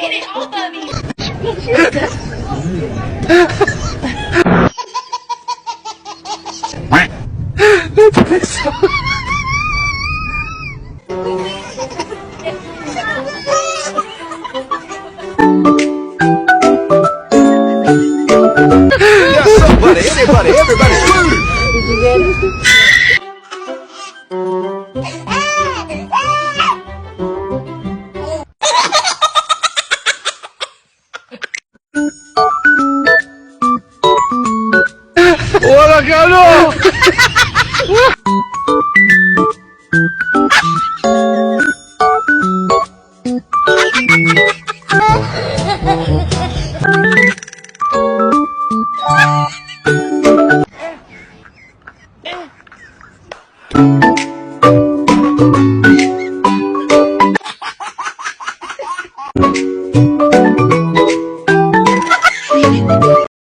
eating all of these. Yeah, somebody, anybody, everybody, move! Wala ka ano!